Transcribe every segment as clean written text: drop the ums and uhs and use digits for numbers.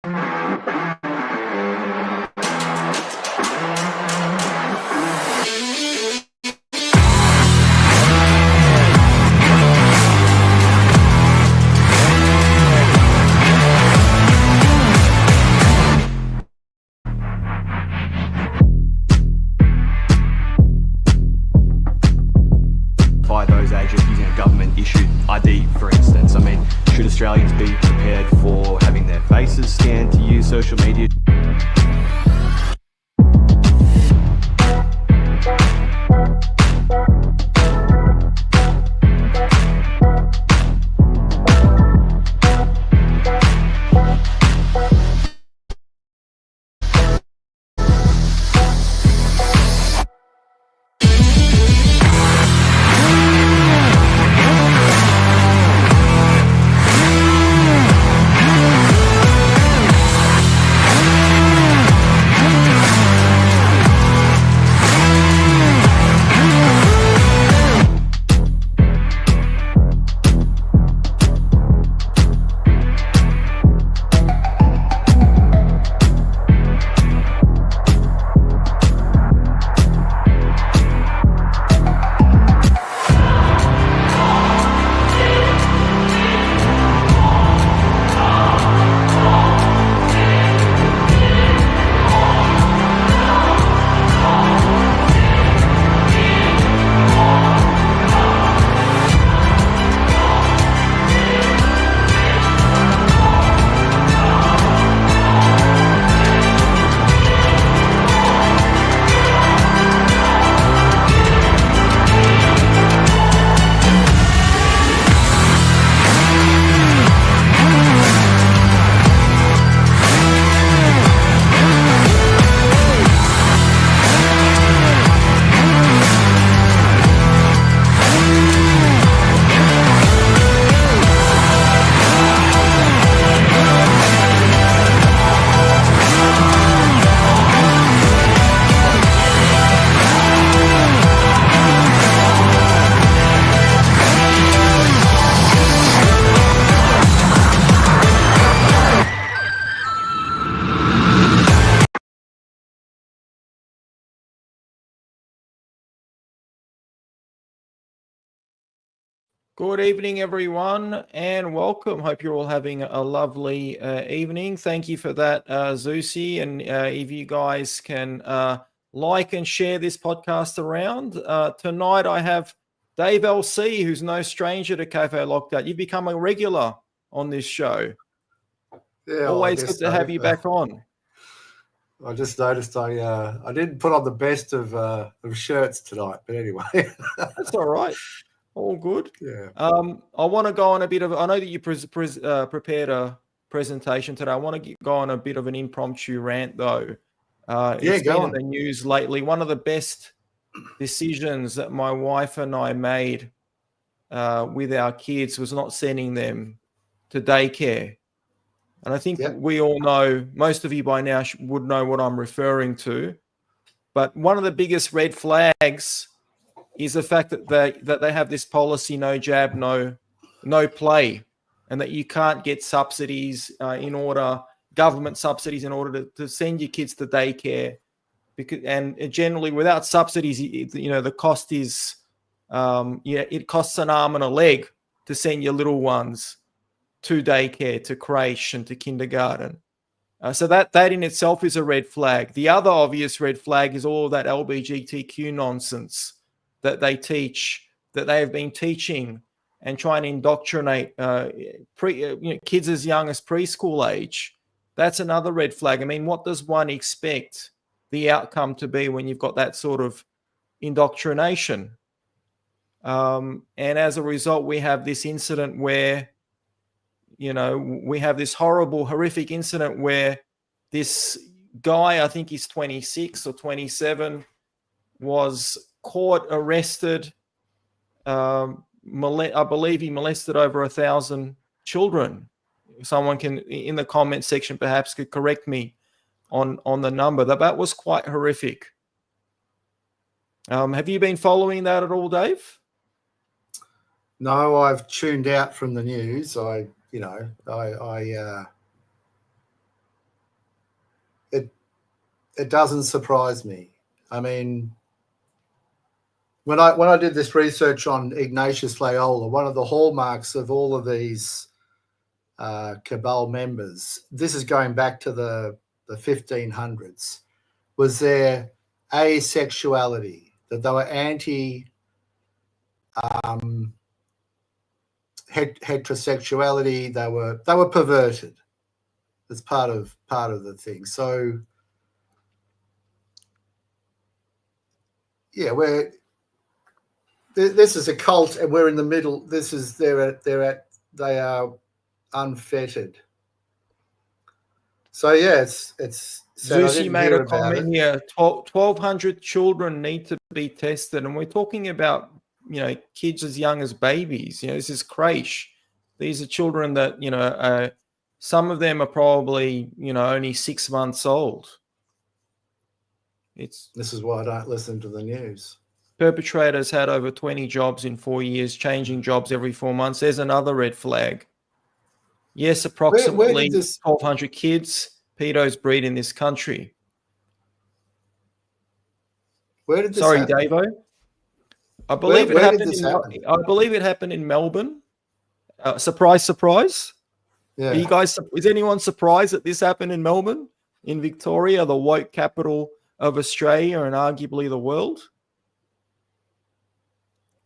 By those agents using a government-issued ID, for instance. I mean, should Australians be prepared for having their faces scanned to use social media? Good evening, everyone, and welcome. Hope you're all having a lovely evening. Thank you for that, Zeusy. And if you guys can like and share this podcast around. Tonight I have Dave L.C, who's no stranger to Cafe Lockdown. You've become a regular on this show. Yeah, always good to have you back on. I just noticed I didn't put on the best of shirts tonight, but anyway. That's all right. All good. Yeah. I want to go on a bit of. I know that you prepared a presentation today. I want to go on a bit of an impromptu rant, though. It's been in the news lately. One of the best decisions that my wife and I made with our kids was not sending them to daycare. And I think we all know, most of you by now would know what I'm referring to. But one of the biggest red flags is the fact that they have this policy, no jab, no play, and that you can't get subsidies government subsidies in order to send your kids to daycare. And generally without subsidies, the cost is, it costs an arm and a leg to send your little ones to daycare, to creche and to kindergarten. So that in itself is a red flag. The other obvious red flag is all of that LGBTQ nonsense that they teach, that they have been teaching and trying to indoctrinate kids as young as preschool age. That's another red flag. I mean, what does one expect the outcome to be when you've got that sort of indoctrination? And as a result, we have this incident where, we have this horrific incident where this guy, I think he's 26 or 27, was caught, arrested. I believe he molested over 1,000 children. Someone can, in the comment section, perhaps could correct me on the number. That was quite horrific. Have you been following that at all, Dave? No, I've tuned out from the news. it doesn't surprise me. I mean, when I did this research on Ignatius Loyola, one of the hallmarks of all of these cabal members, this is going back to the 1500s, was their asexuality, that they were anti heterosexuality. They were perverted. That's part of the thing. So yeah, this is a cult, and we're in the middle. This is they are unfettered. So yeah, it's. Zusi made a comment here. 1,200 children need to be tested, and we're talking about kids as young as babies. This is creche. These are children that some of them are probably only 6 months old. This is why I don't listen to the news. Perpetrators had over 20 jobs in 4 years, changing jobs every 4 months. There's another red flag. Yes, approximately 1,200 kids. Pedos breed in this country. Where did this happen? Sorry, Davo. I believe it happened in Melbourne. Surprise, surprise. Yeah. Is anyone surprised that this happened in Melbourne, in Victoria, the woke capital of Australia and arguably the world?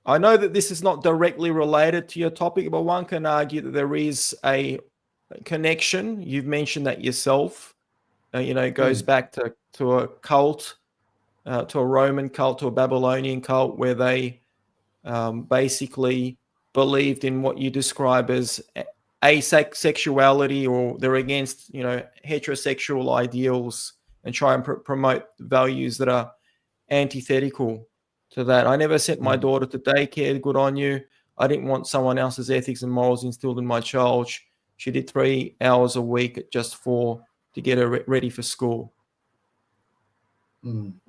I know that this is not directly related to your topic, but one can argue that there is a connection. You've mentioned that yourself. It goes back to a cult, to a Roman cult, to a Babylonian cult, where they basically believed in what you describe as asexuality, or they're against heterosexual ideals and try and promote values that are antithetical to that. I never sent my daughter to daycare. Good on you. I didn't want someone else's ethics and morals instilled in my child. She did 3 hours a week at just 4 to get her ready for school.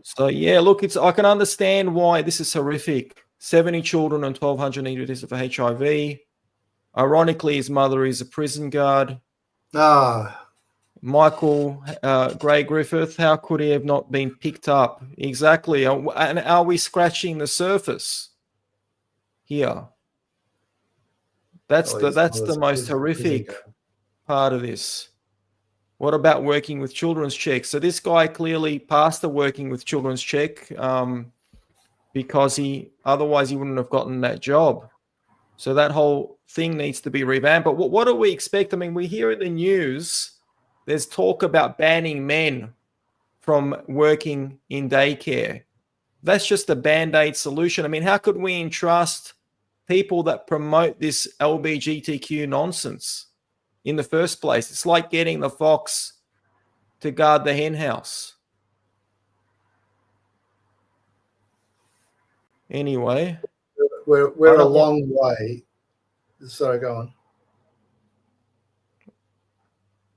So yeah, look, I can understand why this is horrific. 70 children and 1,200 needed tested for HIV. Ironically, his mother is a prison guard. Michael Gray Griffith, how could he have not been picked up? Exactly. And are we scratching the surface here? That's the most horrific part of this. What about working with children's check? So this guy clearly passed the working with children's check because otherwise he wouldn't have gotten that job. So that whole thing needs to be revamped. But what do we expect? I mean, we hear in the news, there's talk about banning men from working in daycare. That's just a Band-Aid solution. I mean, how could we entrust people that promote this LGBTQ nonsense in the first place? It's like getting the fox to guard the hen house. Anyway, we're a long way. Sorry, go on.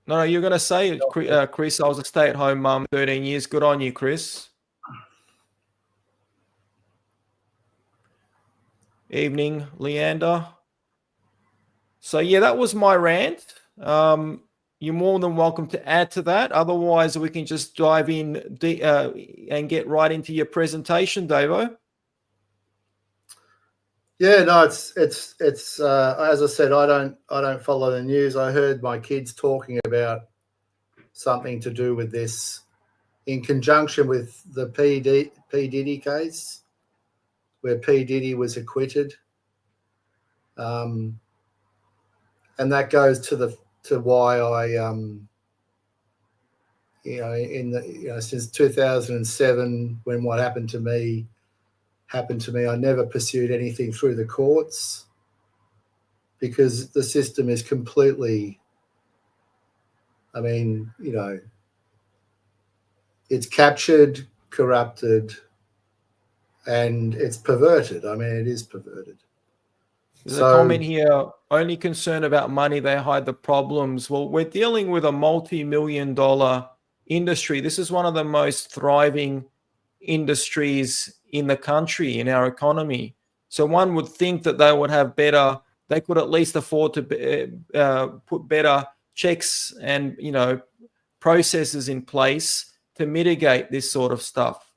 No, you're going to say, Chris, I was a stay-at-home mum 13 years. Good on you, Chris. Evening, Leander. So, yeah, that was my rant. You're more than welcome to add to that. Otherwise, we can just dive in and get right into your presentation, Davo. Yeah, no, it's as I said, I don't follow the news. I heard my kids talking about something to do with this in conjunction with the P. Diddy case, where P. Diddy was acquitted, and that goes to why I since 2007, when what happened to me, I never pursued anything through the courts, because the system is completely, it's captured, corrupted, and it's perverted. I mean, it is perverted. There's a comment here, only concerned about money, they hide the problems. Well, we're dealing with a multi-million-dollar industry. This is one of the most thriving industries in the country, in our economy. So one would think that they could at least afford to put better checks and processes in place to mitigate this sort of stuff?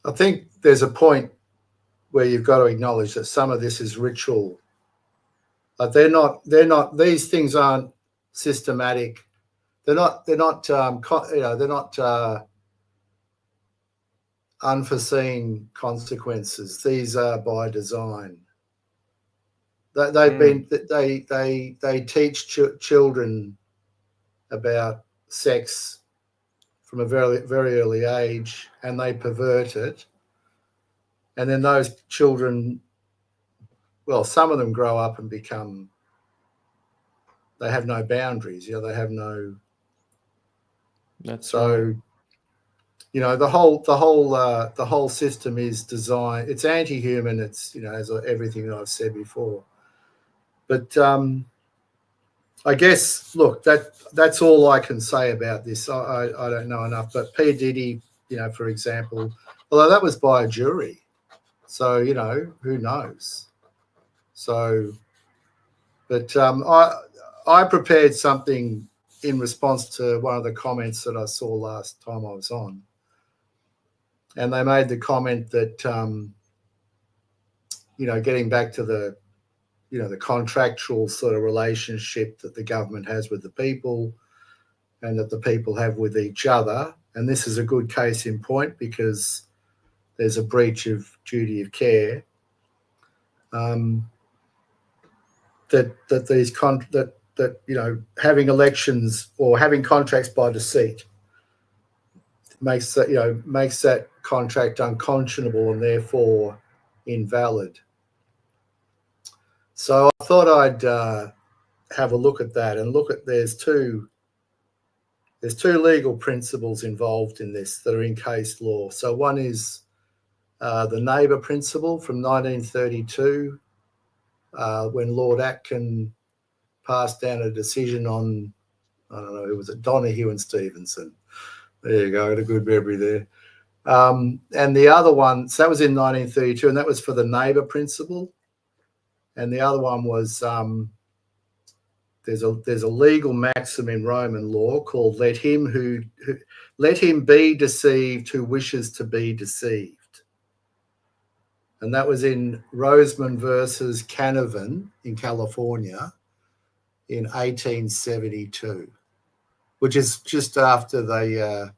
I think there's a point where you've got to acknowledge that some of this is ritual. But they're not. These things aren't systematic. They're not unforeseen consequences. These are by design. They teach children about sex from a very, very early age, and they pervert it. And then those children, well, some of them grow up and they have no boundaries. They have no. That's so. Right. The whole system is designed. It's anti-human. It's as everything that I've said before. But I guess look, that's all I can say about this. I don't know enough. But P. Diddy, for example, although that was by a jury, so who knows. So, but I prepared something in response to one of the comments that I saw last time I was on. And they made the comment that, getting back to the contractual sort of relationship that the government has with the people and that the people have with each other. And this is a good case in point because there's a breach of duty of care. Having elections or having contracts by deceit makes that contract unconscionable and therefore invalid. So I thought I'd have a look at that and there's two legal principles involved in this that are in case law. So one is the neighbour principle from 1932, when Lord Atkin passed down a decision on, I don't know, who was it, Donahue and Stevenson. There you go, a good memory there. And the other one, so that was in 1932, and that was for the neighbour principle. And the other one was there's a legal maxim in Roman law called let him be deceived who wishes to be deceived. And that was in Roseman versus Canavan in California in 1872, which is just after they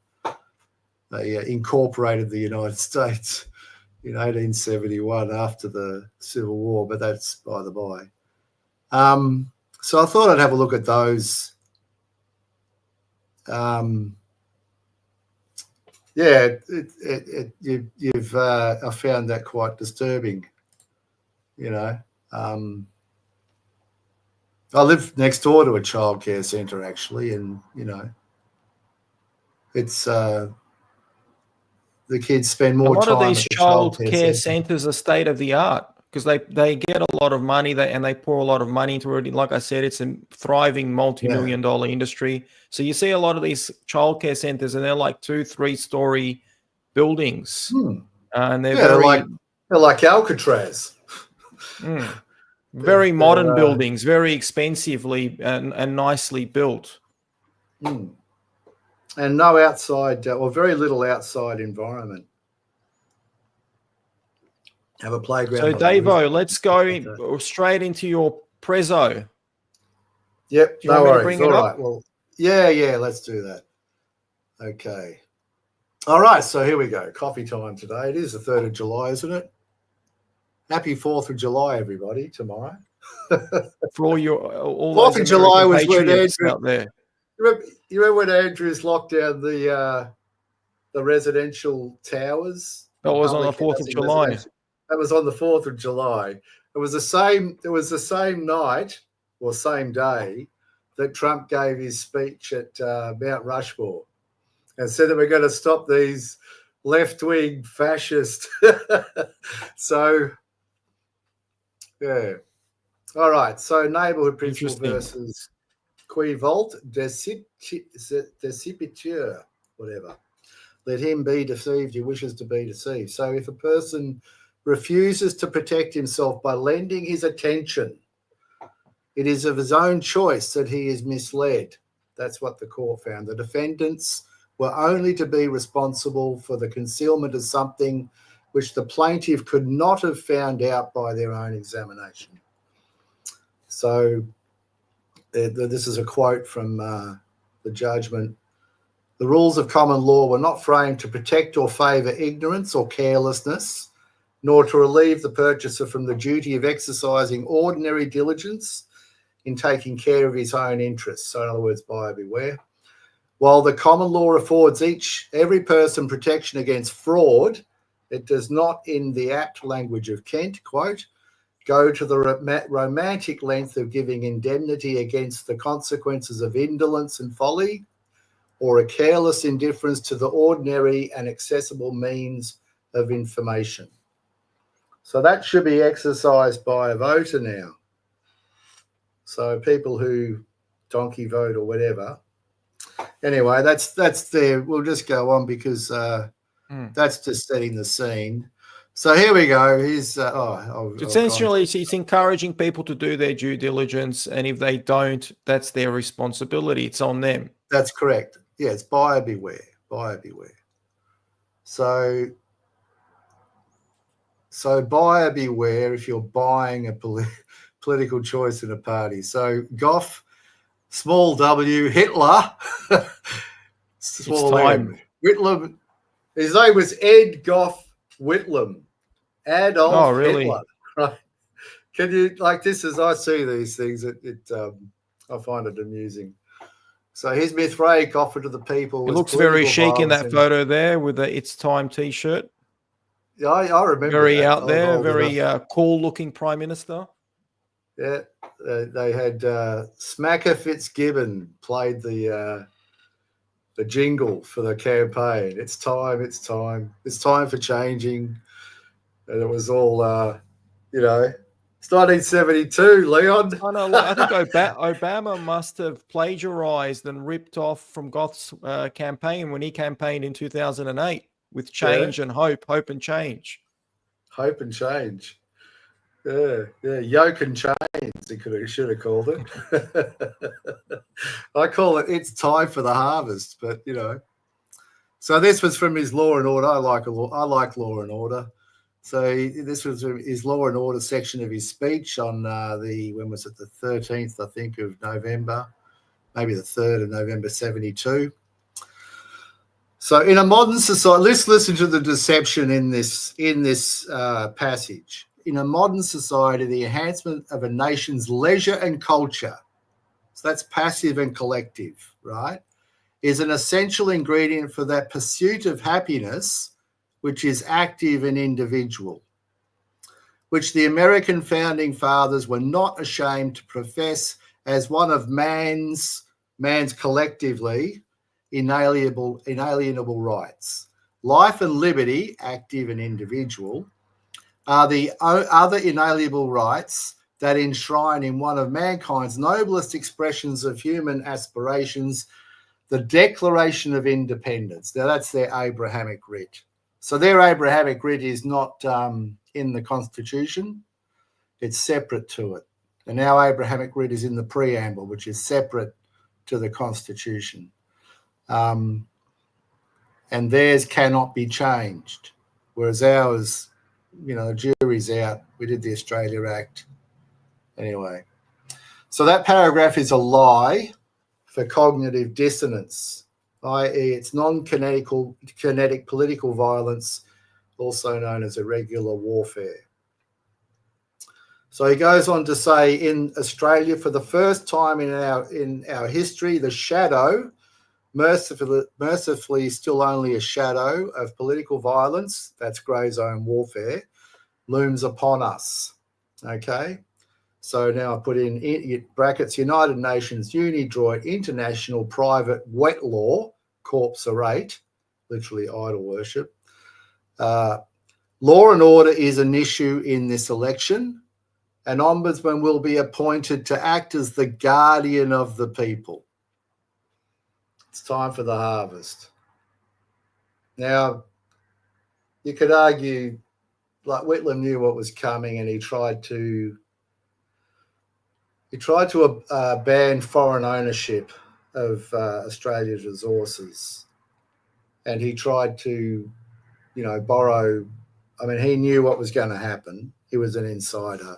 incorporated the United States in 1871 after the Civil War, but that's by the by. So I thought I'd have a look at those. I found that quite disturbing. I live next door to a childcare centre actually, and it's the kids spend more time. A lot of these at the childcare centres are state of the art because they get a lot of money and they pour a lot of money into it. Like I said, it's a thriving multi-million-dollar industry. So you see a lot of these childcare centres, and they're like 2-3 story buildings, and they're like Alcatraz. Very modern buildings, very expensively and nicely built. And no outside, or very little outside environment. Have a playground. So, Dave-O, let's go straight into your prezzo. Yep, no worries. Bring all it right. up? Well, yeah, let's do that. Okay. All right, so here we go. Coffee time today. It is the 3rd of July, isn't it? Happy 4th of July, everybody, tomorrow. For all 4th of July was when Andrew out there. You remember when Andrews locked down the residential towers? That was on the 4th of July. That was on the 4th of July. It was the same night or same day that Trump gave his speech at Mount Rushmore and said that we're going to stop these left-wing fascists. So, yeah. All right. So neighbourhood principle versus qui volt decipitur, whatever. Let him be deceived who wishes to be deceived. So if a person refuses to protect himself by lending his attention, it is of his own choice that he is misled. That's what the court found. The defendants were only to be responsible for the concealment of something which the plaintiff could not have found out by their own examination. So this is a quote from the judgment. The rules of common law were not framed to protect or favour ignorance or carelessness, nor to relieve the purchaser from the duty of exercising ordinary diligence in taking care of his own interests. So in other words, buyer beware. While the common law affords every person protection against fraud, it does not, in the apt language of Kent, quote, go to the romantic length of giving indemnity against the consequences of indolence and folly, or a careless indifference to the ordinary and accessible means of information. So that should be exercised by a voter now. So people who donkey vote or whatever. Anyway, that's there. We'll just go on because that's just setting the scene. So here we go. He's essentially it's encouraging people to do their due diligence, and if they don't, that's their responsibility. It's on them. That's correct. Yeah, it's buyer beware. Buyer beware. So buyer beware if you're buying a political choice in a party. So Goff, small W, Hitler, small M, Whitlam. His name was Ed Goff Whitlam. Adolf Hitler. Right? Can you this? As I see these things, I find it amusing. So his Mithraism offer to the people. He looks very chic in that photo there with the "It's Time" T-shirt. Yeah, I remember. Very that. out there, very cool-looking prime minister. Yeah, they had Smacker Fitzgibbon played the jingle for the campaign. It's time. It's time. It's time for changing. And it was all, it's 1972, Leon. I know. I think Obama must have plagiarized and ripped off from Goth's campaign when he campaigned in 2008 with change and hope and change. Hope and change. Yeah, yoke and chains, he should have called it. I call it "It's Time for the Harvest," but So this was from his Law and Order. I like Law and Order. So this was his Law and Order section of his speech on when was it, the 13th, I think, of November, maybe the 3rd of November, 72. So in a modern society, let's listen to the deception in this passage. In a modern society, the enhancement of a nation's leisure and culture, so that's passive and collective, right, is an essential ingredient for that pursuit of happiness, which is active and individual, which the American founding fathers were not ashamed to profess as one of man's collectively inalienable rights. Life and liberty, active and individual, are the other inalienable rights that enshrine in one of mankind's noblest expressions of human aspirations, the Declaration of Independence. Now, that's their Abrahamic writ. So their Abrahamic writ is not in the Constitution. It's separate to it. And our Abrahamic writ is in the preamble, which is separate to the Constitution. And theirs cannot be changed, whereas ours, the jury's out. We did the Australia Act. Anyway, so that paragraph is a lie for cognitive dissonance, i.e. it's non-kinetic political violence, also known as irregular warfare. So he goes on to say, in Australia, for the first time in our history, the shadow, mercifully still only a shadow of political violence, that's grey zone warfare, looms upon us. Okay? So now I put in brackets, United Nations UNIDROIT International Private Wet Law, Corpse Arrate, literally idol worship. Law and order is an issue in this election. An ombudsman will be appointed to act as the guardian of the people. It's time for the harvest. Now, you could argue, like Whitlam knew what was coming, and he tried to ban foreign ownership of Australia's resources. and he tried to, borrow. I mean, he knew what was going to happen. He was an insider.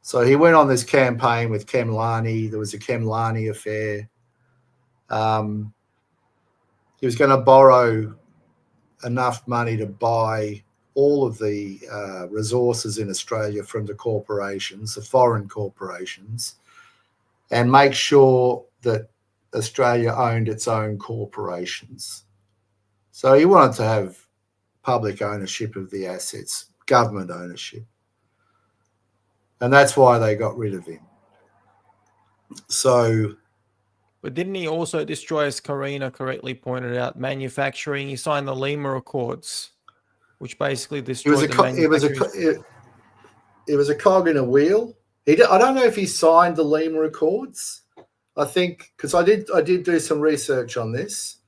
So he went on this campaign with Khemlani. There was a Khemlani affair. He was going to borrow enough money to buy all of the resources in Australia from the corporations, the foreign corporations, and make sure that Australia owned its own corporations. So he wanted to have public ownership of the assets, government ownership. And that's why they got rid of him. So... But didn't he also destroy, as Karina correctly pointed out, manufacturing? He signed the Lima Accords, which basically destroyed the manufacturing. It was a cog in a wheel. I don't know if he signed the Lima Accords. I think, because I did do some research on this.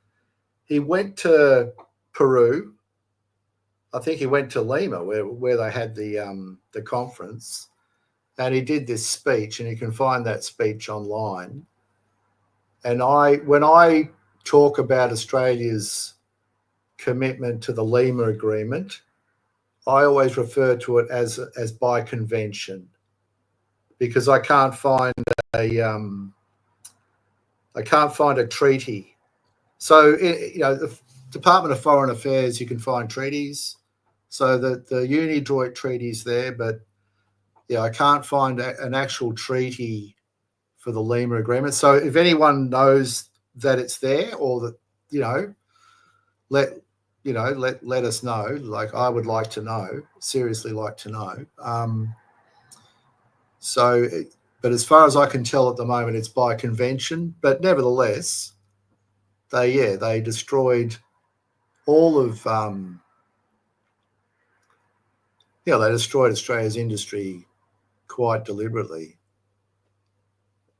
He went to Peru. I think he went to Lima, where they had the conference, and he did this speech, and you can find that speech online. And when I talk about Australia's commitment to the Lima Agreement, I always refer to it as by convention, because I can't find a treaty. So the Department of Foreign Affairs, you can find treaties. So the Uni-Droit treaty's there, but I can't find an actual treaty for the Lima Agreement. So if anyone knows that it's there, or that, let us know. Like, I would like to know, seriously like to know. But as far as I can tell at the moment, it's by convention. But nevertheless, they destroyed all of they destroyed Australia's industry quite deliberately.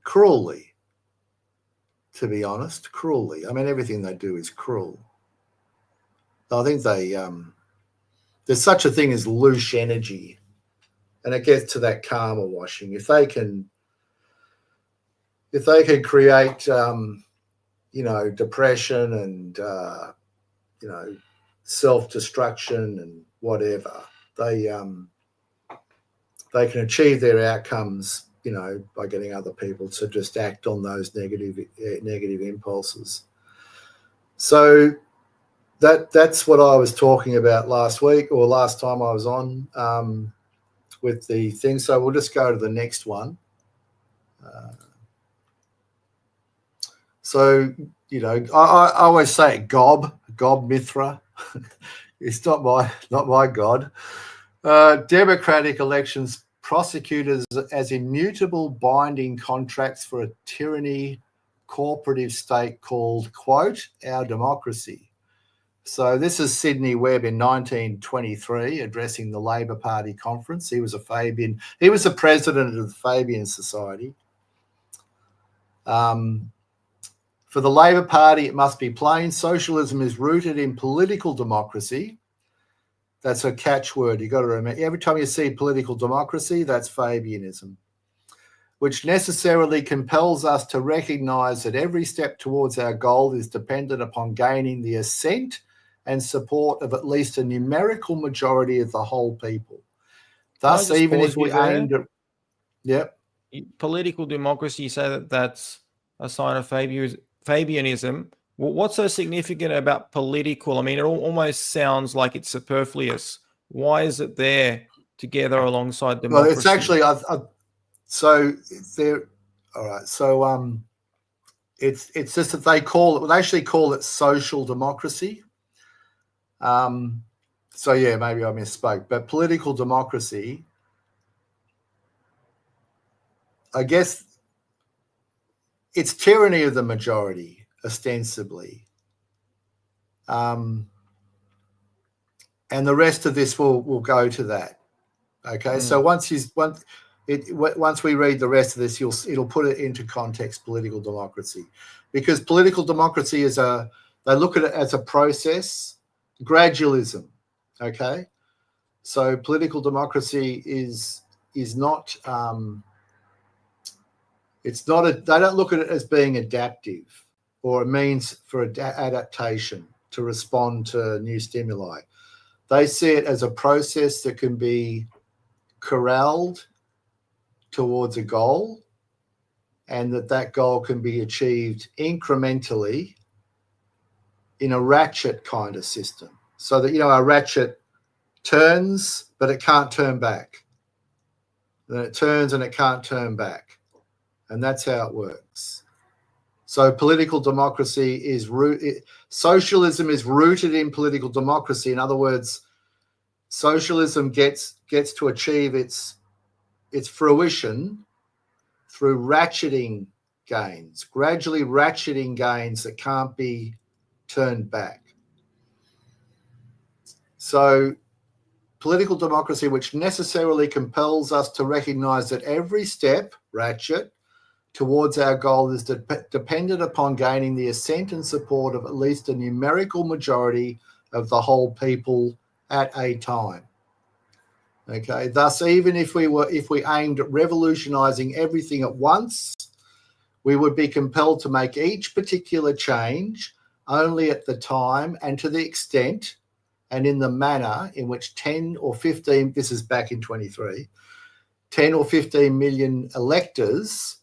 Cruelly, to be honest, cruelly. I mean, everything they do is cruel. I think there's such a thing as loose energy, and it gets to that karma washing. If they can create, depression and self-destruction and whatever, they can achieve their outcomes, by getting other people to just act on those negative impulses. So that's what I was talking about last week, or last time I was on with the thing. So we'll just go to the next one. I always say Gob Mithra. It's not my God. Democratic elections prosecuted as immutable binding contracts for a tyranny corporative state called, quote, our democracy. So this is Sidney Webb in 1923 addressing the Labor Party conference. He was a Fabian. He was the president of the Fabian Society. For the Labor Party, it must be plain. Socialism is rooted in political democracy. That's a catchword. You've got to remember. Every time you see political democracy, that's Fabianism, which necessarily compels us to recognise that every step towards our goal is dependent upon gaining the assent and support of at least a numerical majority of the whole people. Thus, even if we aimed at... Yep. Political democracy, you say that's a sign of Fabianism. Well, what's so significant about political? I mean, it almost sounds like it's superfluous. Why is it there together alongside democracy? Well, it's actually... So there, all right. So it's just that they actually call it social democracy. So yeah, maybe I misspoke. But political democracy, I guess, it's tyranny of the majority, ostensibly. And the rest of this will go to that. Okay, so once we read the rest of this, it'll put it into context, political democracy, because political democracy they look at it as a process, gradualism. Okay, so political democracy is not it's not they don't look at it as being adaptive or a means for adaptation. to respond to new stimuli. They see it as a process that can be corralled towards a goal, and that goal can be achieved incrementally in a ratchet kind of system. So that, a ratchet turns, but it can't turn back. Then it turns and it can't turn back. And that's how it works. So political democracy is socialism is rooted in political democracy. In other words, socialism gets to achieve its fruition through ratcheting gains, gradually ratcheting gains that can't be turned back. So political democracy, which necessarily compels us to recognize that every step, ratchet, towards our goal is dependent upon gaining the assent and support of at least a numerical majority of the whole people at a time. Okay. Thus, even if we aimed at revolutionizing everything at once, we would be compelled to make each particular change only at the time and to the extent and in the manner in which 10 or 15, this is back in 23, 10 or 15 million electors,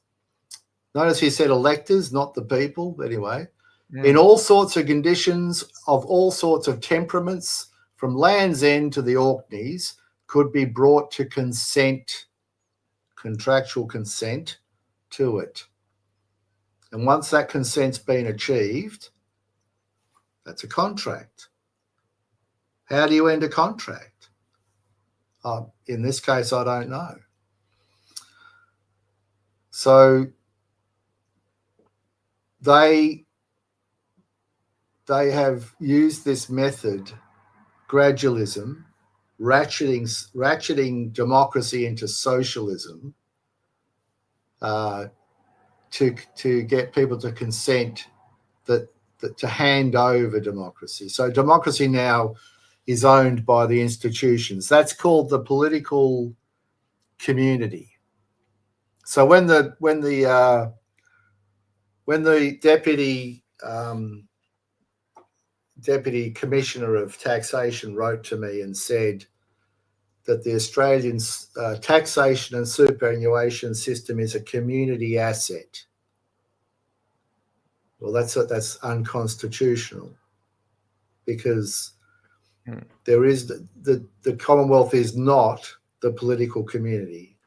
notice he said electors, not the people, but anyway, in all sorts of conditions, of all sorts of temperaments, from Land's End to the Orkneys, could be brought to consent, contractual consent to it. And once that consent's been achieved, that's a contract. How do you end a contract? In this case, I don't know. So they have used this method, gradualism, ratcheting democracy into socialism, to get people to consent that to hand over democracy. So democracy now is owned by the institutions. That's called the political community. So when the deputy commissioner of taxation wrote to me and said that the Australian taxation and superannuation system is a community asset. Well, that's unconstitutional, because there is the Commonwealth is not the political community,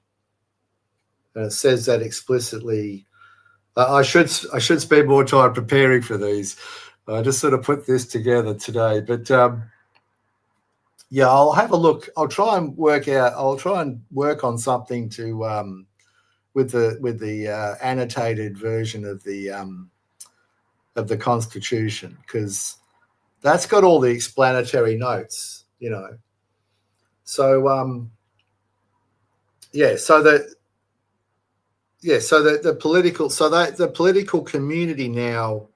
and it says that explicitly. I should spend more time preparing for these. I just sort of put this together today, but yeah, I'll have a look. I'll try and work on something to with the annotated version of the Constitution, because that's got all the explanatory notes, So the political community now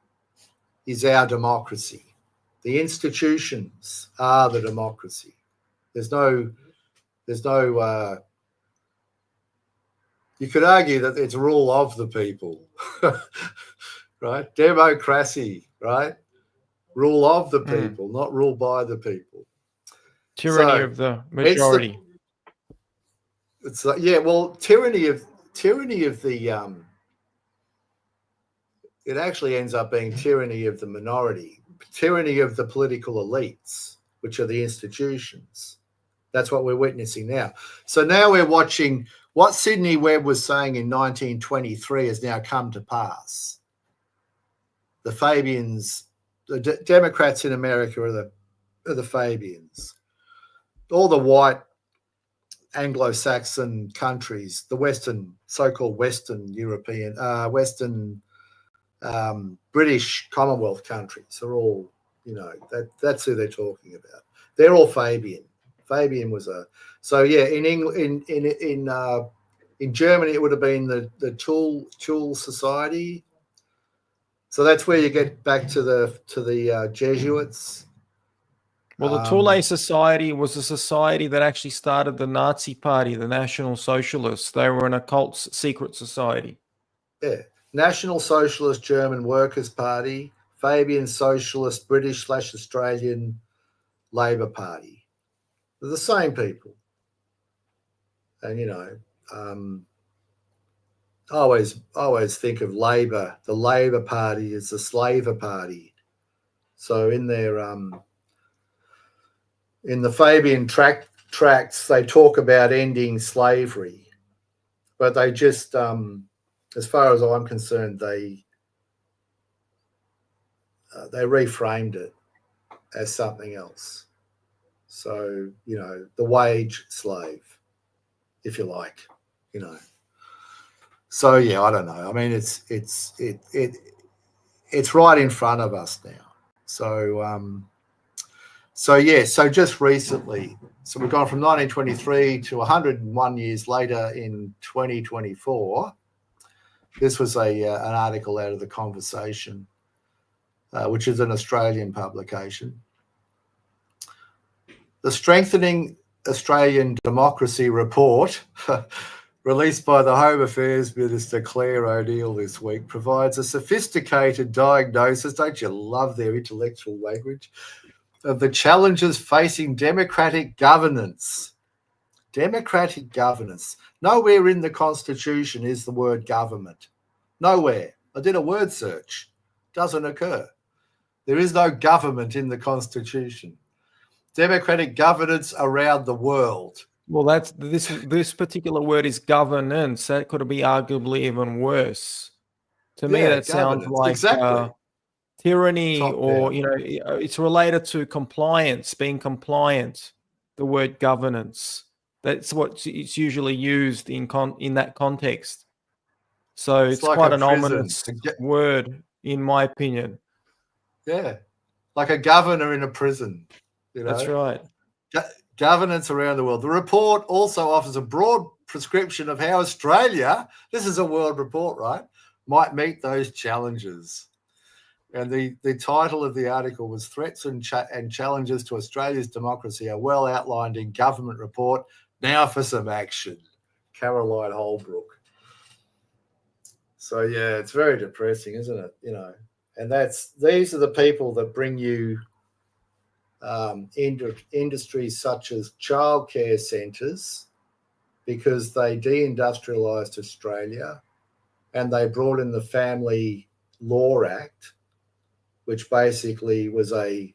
is our democracy. The institutions are the democracy. There's no. You could argue that it's rule of the people, right? Democracy, right? Rule of the people, not rule by the people. Tyranny of the majority. It's like, yeah, well, tyranny of the it actually ends up being tyranny of the minority, tyranny of the political elites, which are the institutions. That's what we're witnessing now. So now we're watching what Sidney Webb was saying in 1923 has now come to pass. The Fabians, the Democrats in America are the Fabians. All the white Anglo-Saxon countries, the Western, so-called Western European, Western British Commonwealth countries are all, that's who they're talking about. They're all Fabian. Fabian was in England, in Germany, it would have been the Tool Society. So that's where you get back to the Jesuits. Well, the Toule Society was a society that actually started the Nazi Party, the National Socialists. They were an occult secret society. Yeah. National Socialist German Workers' Party, Fabian Socialist British/Australian Labor Party. They're the same people. And, you know, I always think of Labor, the Labor Party as the slaver party. So in their in the Fabian tracts, they talk about ending slavery, but they just, as far as I'm concerned, they reframed it as something else. So, you know, the wage slave, if you like, you know. So yeah, I don't know. I mean, it's right in front of us now. So so just recently, so we've gone from 1923 to 101 years later in 2024. This was an article out of The Conversation, which is an Australian publication. The Strengthening Australian Democracy Report, released by the Home Affairs Minister Claire O'Neill this week, provides a sophisticated diagnosis, don't you love their intellectual language, of the challenges facing democratic governance. Democratic governance. Nowhere in the Constitution is the word government. Nowhere. I did a word search. Doesn't occur. There is no government in the Constitution. Democratic governance around the world. Well, that's this particular word is governance. That could be arguably even worse. To me, that sounds like exactly. Tyranny, or you know, it's related to compliance, being compliant. The word governance. That's what it's usually used in that context. So it's like quite an ominous word, in my opinion. Yeah, like a governor in a prison. You know? That's right. Governance around the world. The report also offers a broad prescription of how Australia, this is a world report, right, might meet those challenges. And the title of the article was Threats and Challenges to Australia's Democracy are well outlined in government report. Now for some action. Caroline Holbrook. So, yeah, it's very depressing, isn't it? You know, and these are the people that bring you industries such as childcare centres, because they deindustrialised Australia and they brought in the Family Law Act, which basically was a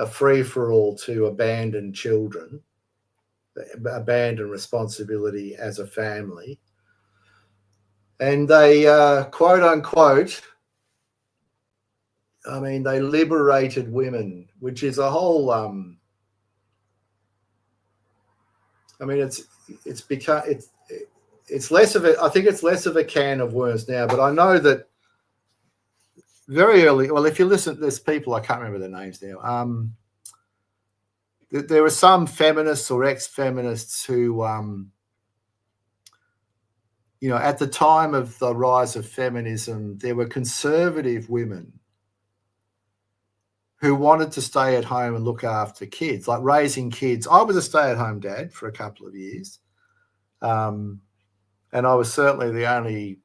free-for-all to abandon children, abandon responsibility as a family. And they, quote unquote, I mean, they liberated women, which is a whole, I mean, it's less of a, I think it's less of a can of worms now, but I know that very early, well, if you listen, there's people, I can't remember their names now. There were some feminists or ex-feminists who, you know, at the time of the rise of feminism, there were conservative women who wanted to stay at home and look after kids, like raising kids. I was a stay-at-home dad for a couple of years. And I was certainly the only,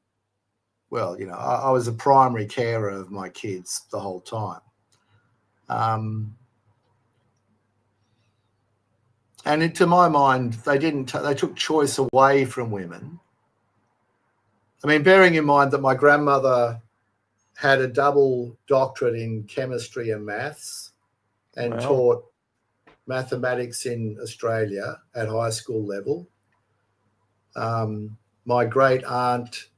well, you know, I was a primary carer of my kids the whole time. And to my mind, they took choice away from women. I mean, bearing in mind that my grandmother had a double doctorate in chemistry and maths and taught mathematics in Australia at high school level. My great aunt,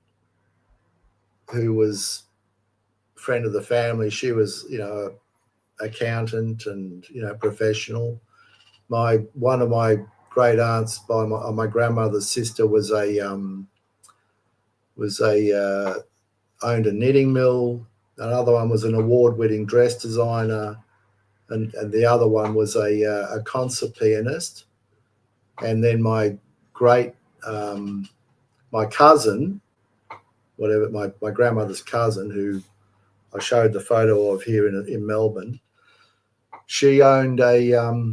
who was a friend of the family, she was, you know, accountant and, you know, professional. One of my great aunts by my grandmother's sister was owned a knitting mill. Another one was an award-winning dress designer, and the other one was a concert pianist. And then my cousin, whatever, my grandmother's cousin, who I showed the photo of here in Melbourne, she owned a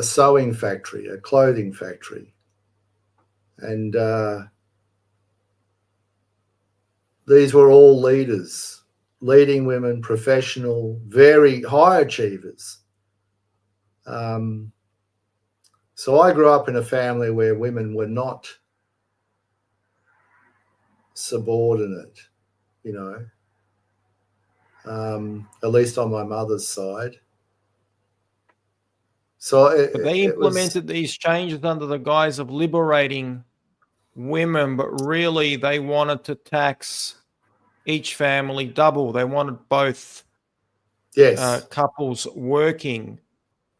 sewing factory, a clothing factory. And these were all leaders, leading women, professional, very high achievers. So I grew up in a family where women were not subordinate, you know, at least on my mother's side. So but they implemented these changes under the guise of liberating women, but really they wanted to tax each family double. They wanted both couples working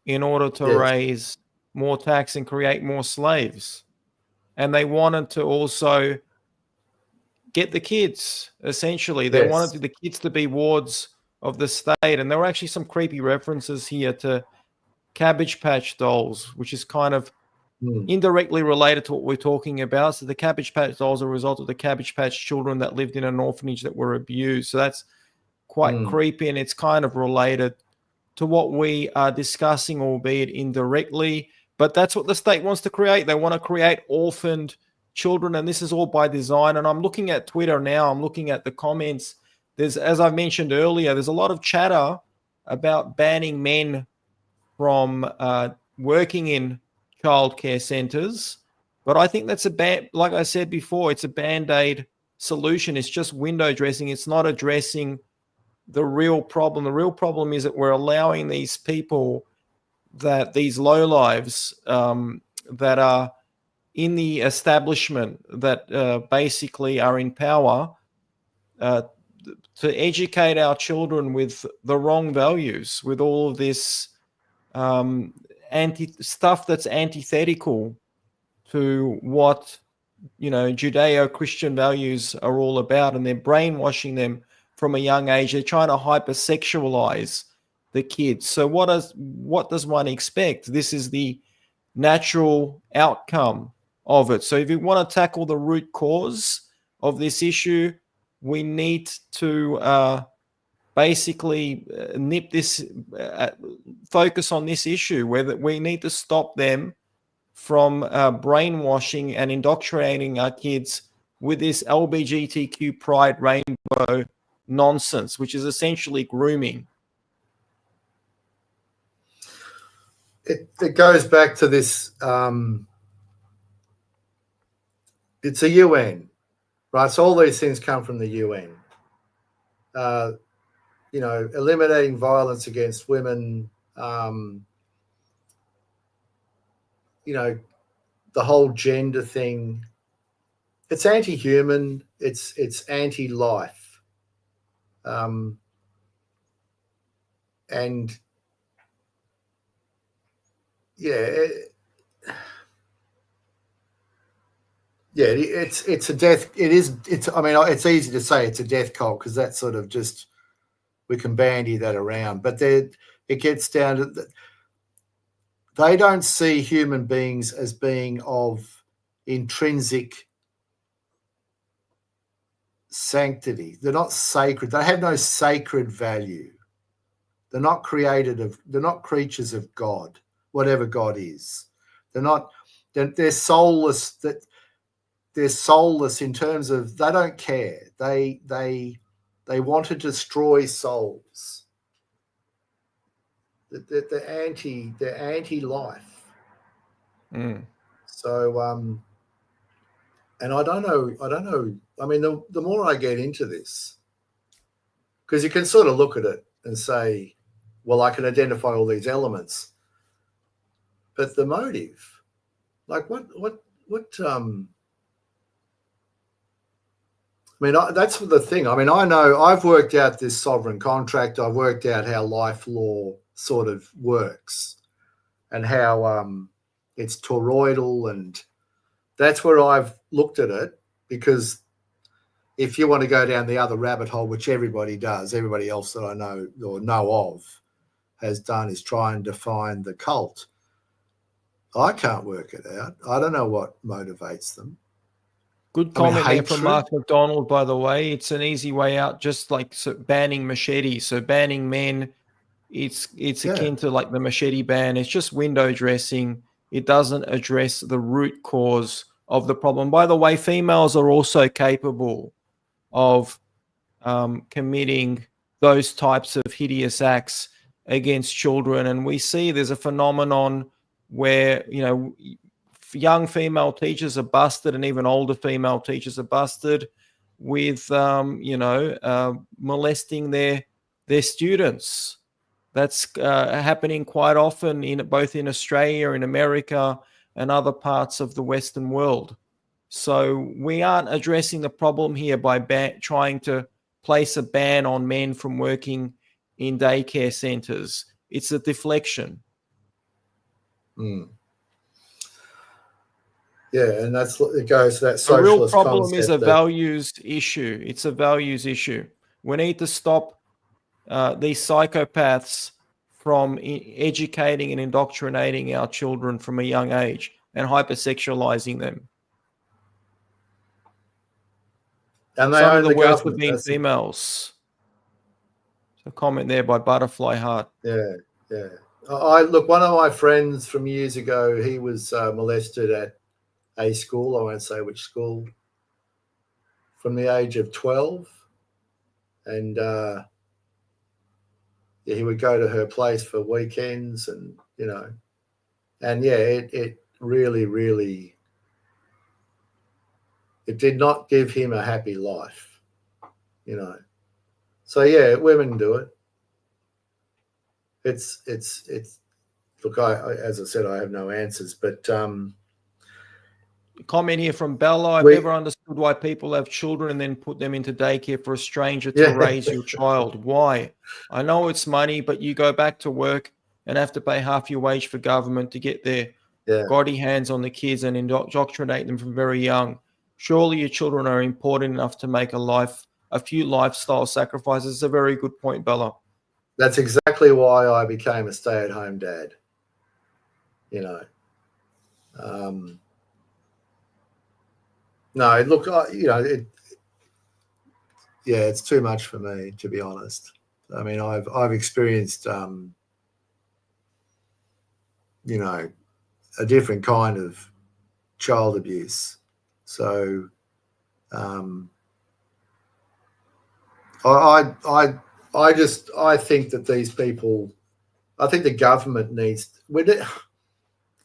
in order to raise more tax and create more slaves. And they wanted to also get the kids, essentially. They wanted the kids to be wards of the state. And there were actually some creepy references here to Cabbage Patch dolls, which is kind of indirectly related to what we're talking about. So the Cabbage Patch dolls are a result of the Cabbage Patch children that lived in an orphanage that were abused. So that's quite creepy, and it's kind of related to what we are discussing, albeit indirectly. But that's what the state wants to create. They want to create orphaned children, and this is all by design. And I'm looking at Twitter now. I'm looking at the comments. There's, as I mentioned earlier, there's a lot of chatter about banning men from working in childcare centers. But I think that's like I said before, it's a Band-Aid solution. It's just window dressing. It's not addressing the real problem. The real problem is that we're allowing these people, these lowlives that are in the establishment, that basically are in power, to educate our children with the wrong values, with all of this stuff that's antithetical to what, Judeo-Christian values are all about, and they're brainwashing them from a young age. They're trying to hypersexualize the kids. So what does one expect? This is the natural outcome of it. So if you want to tackle the root cause of this issue, we need to basically nip this, focus on this issue, where we need to stop them from brainwashing and indoctrinating our kids with this LGBTQ pride rainbow nonsense, which is essentially grooming. It goes back to this. It's a UN, right? So all these things come from the UN. Eliminating violence against women. The whole gender thing. It's anti-human. It's anti-life. It's a death. It's easy to say it's a death cult because that's sort of just, we can bandy that around, but it gets down to they don't see human beings as being of intrinsic sanctity. They're not sacred. They have no sacred value. They're not they're not creatures of God, whatever God is. They're soulless. They're soulless in terms of they don't care. They want to destroy souls. They're anti-life. So and I don't know. I mean, the more I get into this, because you can sort of look at it and say, well, I can identify all these elements, but the motive, like what that's the thing. I mean, I know I've worked out this sovereign contract. I've worked out how life law sort of works and how it's toroidal, and that's where I've looked at it, because if you want to go down the other rabbit hole, which everybody does, everybody else that I know or know of has done, is try and define the cult. I can't work it out. I don't know what motivates them. Good comment there from Mark McDonald, by the way. It's an easy way out, just like banning machetes. So banning men, it's akin to like the machete ban. It's just window dressing. It doesn't address the root cause of the problem. By the way, females are also capable of committing those types of hideous acts against children. And we see there's a phenomenon where, young female teachers are busted, and even older female teachers are busted with, molesting their students. That's happening quite often both in Australia, in America, and other parts of the Western world. So we aren't addressing the problem here by trying to place a ban on men from working in daycare centers. It's a deflection. Yeah, and it goes to that socialist concept. The real problem is a values issue. It's a values issue. We need to stop these psychopaths from educating and indoctrinating our children from a young age and hypersexualizing them. And they Some own of the the worst have government. been females. A comment there by Butterfly Heart. Yeah. Look, one of my friends from years ago, he was molested at a school. I won't say which school. From the age of 12, and he would go to her place for weekends, and it really, really, it did not give him a happy life, So yeah, women do it. It's look, as I said, I have no answers, but comment here from Bella. I've never understood why people have children and then put them into daycare for a stranger to raise your child. Why? I know it's money, but you go back to work and have to pay half your wage for government to get their gaudy hands on the kids and indoctrinate them from very young. Surely your children are important enough to make a few lifestyle sacrifices. It's a very good point, Bella. That's exactly why I became a stay-at-home dad. No, look, it's too much for me, to be honest. I mean, I've experienced, a different kind of child abuse. So, I think that these people, I think the government needs.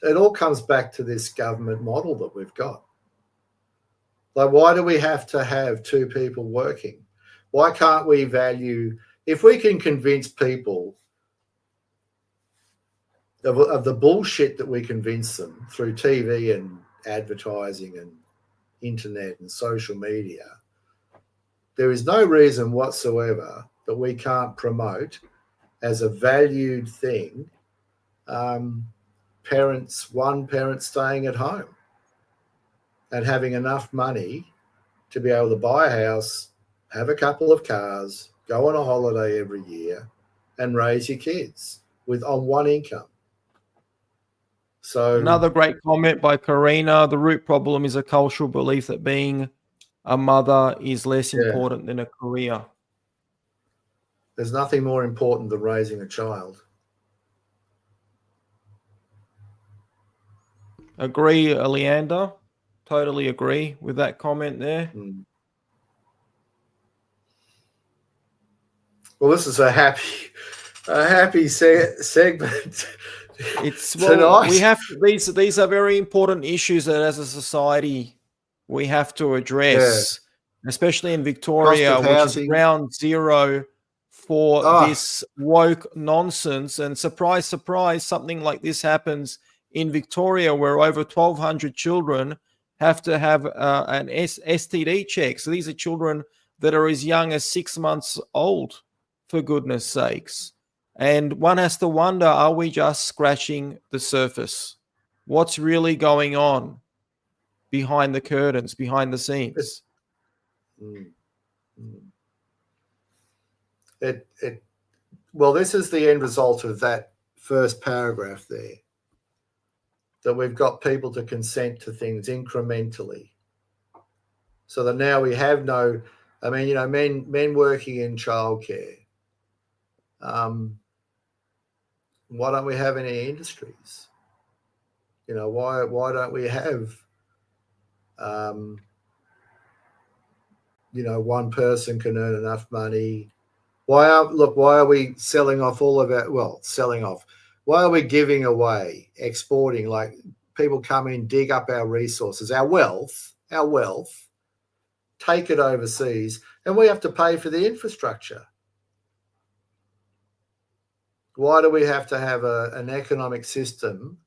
It all comes back to this government model that we've got. Like, why do we have to have two people working? Why can't we value, if we can convince people of the bullshit that we convince them through TV and advertising and internet and social media, there is no reason whatsoever that we can't promote as a valued thing one parent staying at home and having enough money to be able to buy a house, have a couple of cars, go on a holiday every year, and raise your kids on one income. So another great comment by Karina. The root problem is a cultural belief that being a mother is less important than a career. There's nothing more important than raising a child. Agree, Leander. Totally agree with that comment there. Well, this is a happy segment. We have these are very important issues that as a society we have to address, especially in Victoria, which is ground zero for this woke nonsense. And surprise, surprise, something like this happens in Victoria, where over 1,200 children have to have an STD check. So these are children that are as young as 6 months old, for goodness sakes. And one has to wonder, are we just scratching the surface? What's really going on behind the curtains, behind the scenes? Well, this is the end result of that first paragraph there, that we've got people to consent to things incrementally. So that now we have men working in childcare. Why don't we have any industries? Why don't we have, one person can earn enough money. Why are we selling off all of our, why are we giving away, exporting, like people come in, dig up our resources, our wealth, take it overseas, and we have to pay for the infrastructure? Why do we have to have an economic system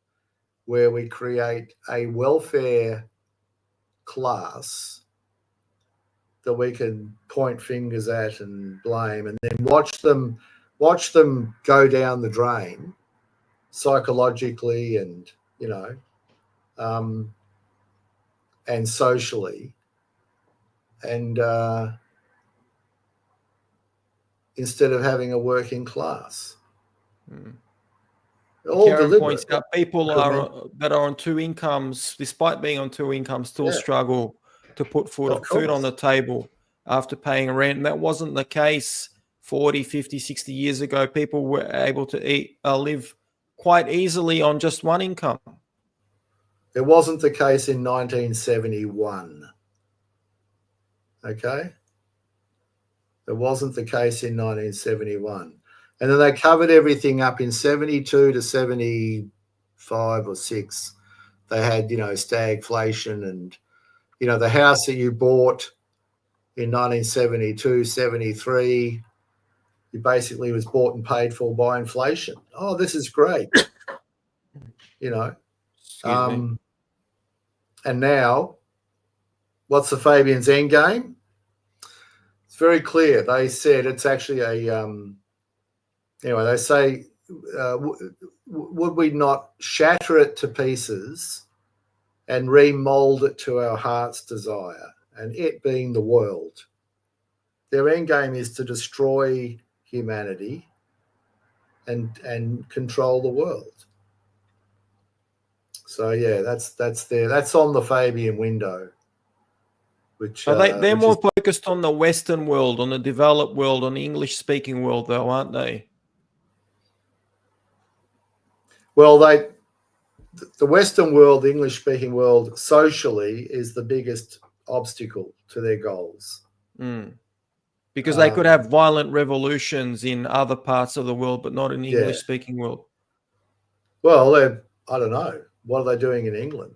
where we create a welfare class that we can point fingers at and blame, and then watch them go down the drain psychologically and and socially, and instead of having a working class? Karen points out people that are on two incomes, despite being on two incomes, still struggle to put food on the table after paying rent. And that wasn't the case 40, 50, 60 years ago. People were able to live quite easily on just one income. It wasn't the case in 1971. Okay? It wasn't the case in 1971. And then they covered everything up in 72 to 75 or 6. They had, stagflation, and, the house that you bought in 1972, 73, it basically was bought and paid for by inflation. Oh, this is great. And now, what's the Fabians' end game? It's very clear. They said it's actually they say, would we not shatter it to pieces and remold it to our heart's desire, and it being the world? Their end game is to destroy humanity and control the world. So that's on the Fabian window. They're more focused on the Western world, on the developed world, on the English-speaking world, though, aren't they? Well, the Western world, the English-speaking world, socially is the biggest obstacle to their goals. Because they could have violent revolutions in other parts of the world, but not in the English-speaking world. Well, I don't know. What are they doing in England?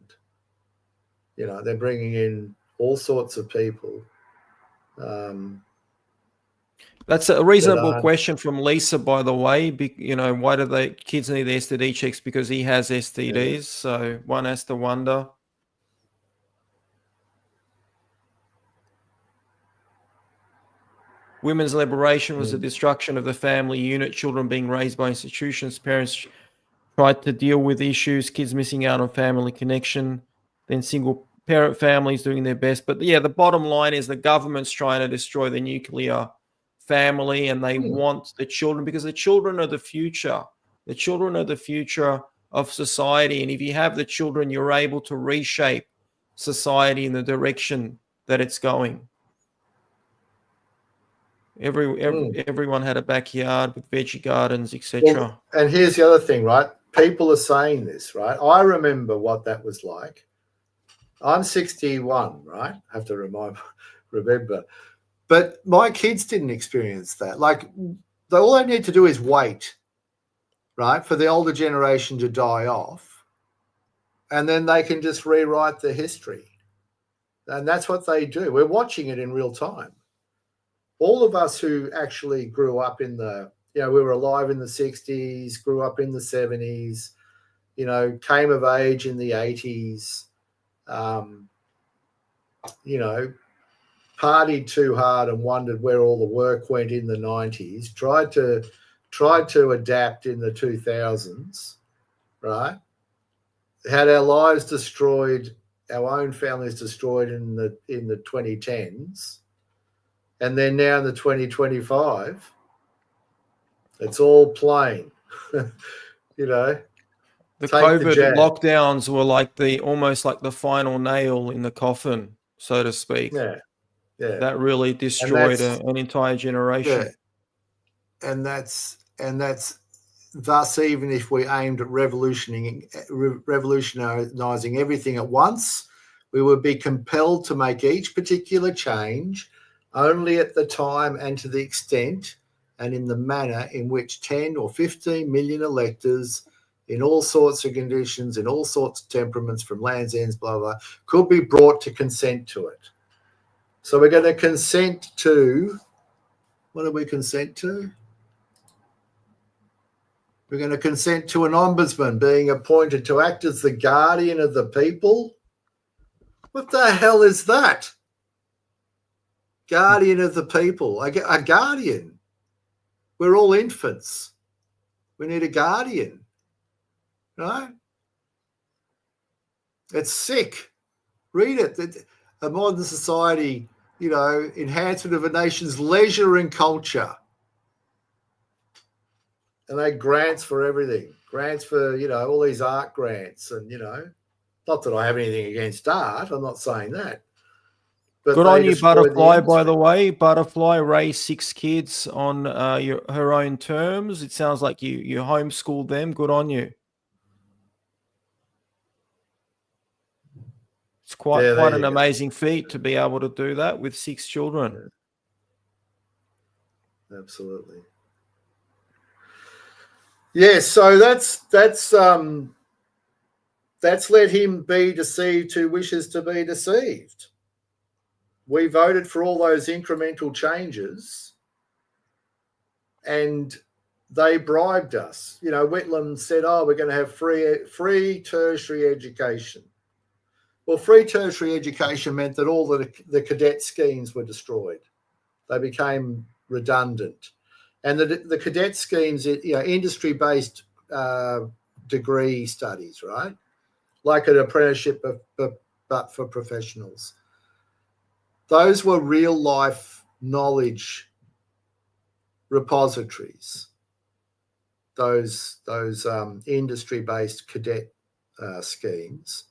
They're bringing in all sorts of people. That's a reasonable question from Lisa, by the way. Why do the kids need STD checks? Because he has STDs. Yeah. So one has to wonder. Women's liberation was the destruction of the family unit, children being raised by institutions, parents tried to deal with issues, kids missing out on family connection, then single parent families doing their best. But the bottom line is the government's trying to destroy the nuclear family, and they want the children, because the children are the future. The children are the future of society. And if you have the children, you're able to reshape society in the direction that it's going. Everyone had a backyard with veggie gardens, etc. Well, and here's the other thing, right? People are saying this, right? I remember what that was like. I'm 61, right? I have to remember. But my kids didn't experience that. Like, all they need to do is wait, right, for the older generation to die off, and then they can just rewrite the history. And that's what they do. We're watching it in real time. All of us who actually grew up in we were alive in the 60s, grew up in the 70s, came of age in the 80s, partied too hard and wondered where all the work went in the 90s, tried to adapt in the 2000s, right? Had our lives destroyed, our own families destroyed in the 2010s. And then now in the 2025, it's all plain, The COVID lockdowns were almost like the final nail in the coffin, so to speak. Yeah. That really destroyed an entire generation. Yeah. And that's thus, even if we aimed at revolutionizing everything at once, we would be compelled to make each particular change only at the time and to the extent and in the manner in which 10 or 15 million electors in all sorts of conditions, in all sorts of temperaments, from Land's Ends, blah, blah, could be brought to consent to it. So we're going to consent to, what do we consent to? We're going to consent to an ombudsman being appointed to act as the guardian of the people. What the hell is that? Guardian of the people. A guardian. We're all infants. We need a guardian. Right? It's sick. Read it. A modern society, enhancement of a nation's leisure and culture. And they grants for everything. Grants for, all these art grants. And, not that I have anything against art. I'm not saying that. But good on you, Butterfly, by the way. Butterfly raised 6 kids on her own terms. It sounds like you homeschooled them. Good on you. It's quite an amazing feat to be able to do that with 6 children. Yeah. Absolutely. Yeah, so that's let him be deceived who wishes to be deceived. We voted for all those incremental changes and they bribed us. Whitlam said, we're going to have free tertiary education. Well, free tertiary education meant that all the cadet schemes were destroyed. They became redundant. And the cadet schemes, industry-based degree studies, right? Like an apprenticeship, but for professionals. Those were real-life knowledge repositories, those industry-based cadet schemes,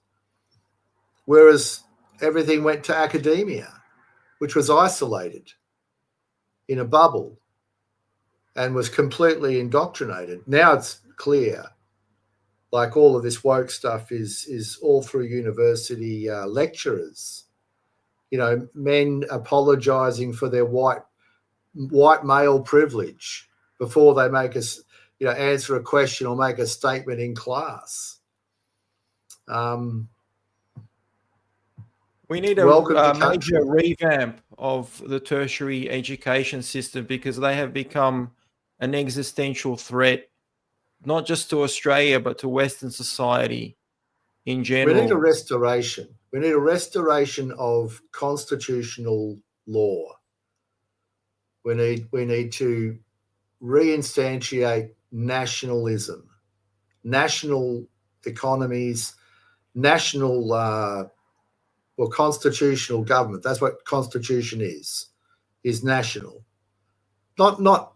whereas everything went to academia, which was isolated in a bubble and was completely indoctrinated. Now it's clear, like all of this woke stuff is all through university lecturers. Men apologising for their white male privilege before they make us, answer a question or make a statement in class. We need a major revamp of the tertiary education system because they have become an existential threat, not just to Australia, but to Western society in general. We need a restoration. We need a restoration of constitutional law. We need to reinstantiate nationalism, national economies, national constitutional government. That's what constitution is national, not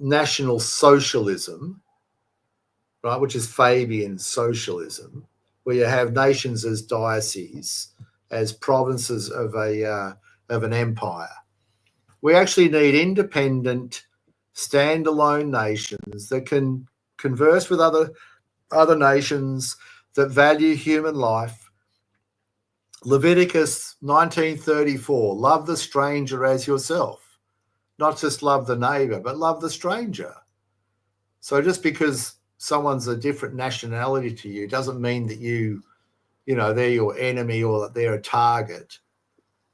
national socialism, right? Which is Fabian socialism, where you have nations as dioceses, as provinces of an empire. We actually need independent, standalone nations that can converse with other nations that value human life. Leviticus 19:34, love the stranger as yourself. Not just love the neighbor, but love the stranger. So just because someone's a different nationality to you doesn't mean that they're your enemy or that they're a target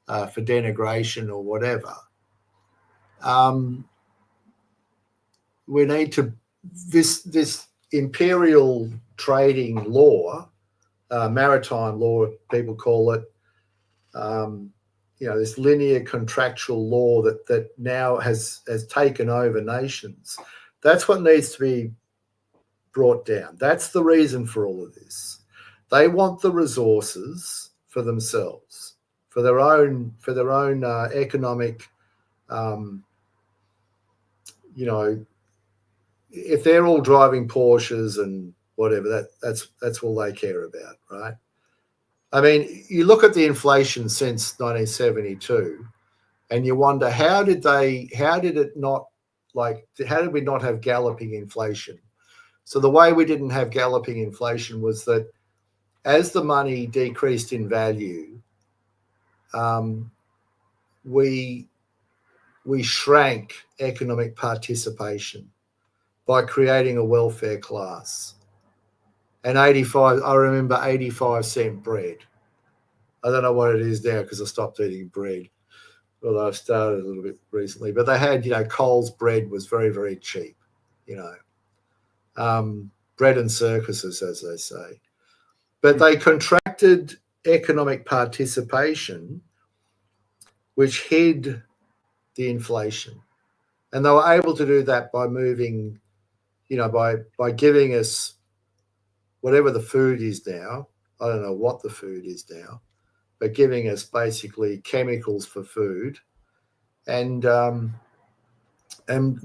for denigration or whatever. We need to this imperial trading law, maritime law, people call it, this linear contractual law that now has taken over nations. That's what needs to be brought down. That's the reason for all of this. They want the resources for themselves, for their own economic. If they're all driving Porsches and whatever, that's all they care about, right? I mean, you look at the inflation since 1972, and you wonder how did we not have galloping inflation? So the way we didn't have galloping inflation was that as the money decreased in value, we we shrank economic participation by creating a welfare class. And I remember 85-cent bread. I don't know what it is now because I stopped eating bread. Well, I've started a little bit recently, but they had, Coles bread was very, very cheap, bread and circuses, as they say. But they contracted economic participation, which hid the inflation. And they were able to do that by moving, by giving us whatever the food is now. I don't know what the food is now, but giving us basically chemicals for food and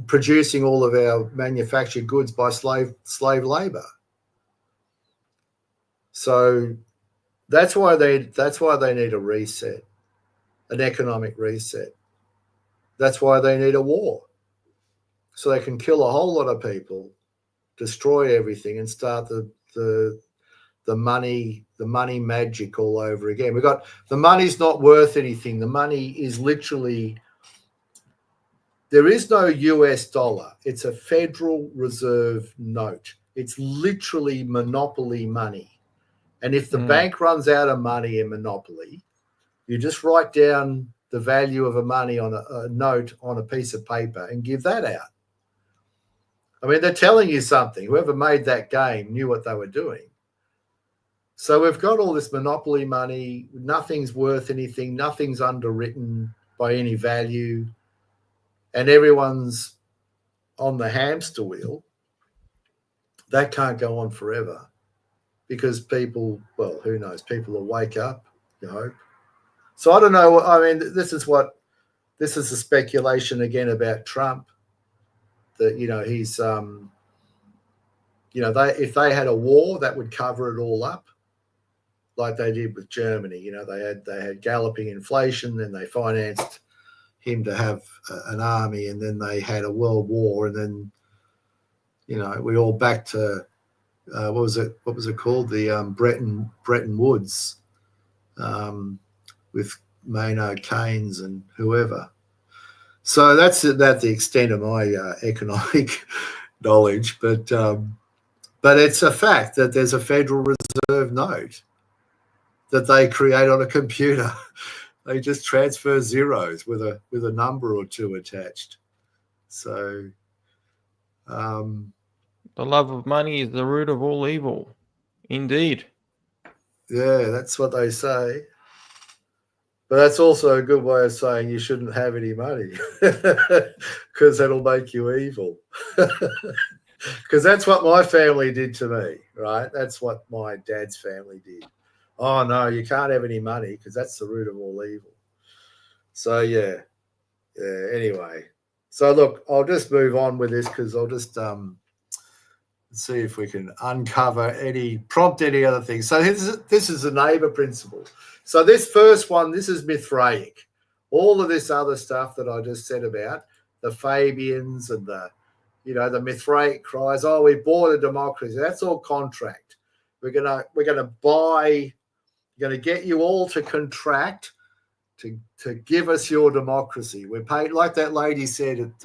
producing all of our manufactured goods by slave labor. So that's why they need a reset, an economic reset. That's why they need a war, so they can kill a whole lot of people, destroy everything, and start the money magic all over again. We got the money's not worth anything. The money is literally, there is no US dollar. It's a Federal Reserve note. It's literally monopoly money. And if the bank runs out of money in monopoly, you just write down the value of a note on a piece of paper and give that out. I mean, they're telling you something. Whoever made that game knew what they were doing. So we've got all this monopoly money. Nothing's worth anything. Nothing's underwritten by any value. And everyone's on the hamster wheel. That can't go on forever because people, well, who knows? People will wake up, you hope. So I don't know. I mean, this is a speculation again about Trump. That, he's, if they had a war, that would cover it all up, like they did with Germany. They had galloping inflation, then they financed him to have an army, and then they had a world war, and then, we all back to what was it called? The Bretton Woods, with Maynard Keynes and whoever. So that's about the extent of my economic knowledge, but it's a fact that there's a Federal Reserve note that they create on a computer. They just transfer zeros with a number or two attached. So the love of money is the root of all evil. Indeed. Yeah, that's what they say. But that's also a good way of saying you shouldn't have any money because that'll make you evil. Because that's what my family did to me, right? That's what my dad's family did. Oh, no, you can't have any money because that's the root of all evil. So, yeah, anyway. So, look, I'll just move on with this because I'll just see if we can prompt any other things. So this is the neighbour principle. So this first one, this is Mithraic. All of this other stuff that I just said about, the Fabians and the Mithraic cries, oh, we bought a democracy. That's all contract. We're gonna get you all to contract to give us your democracy. We're paid, like that lady said at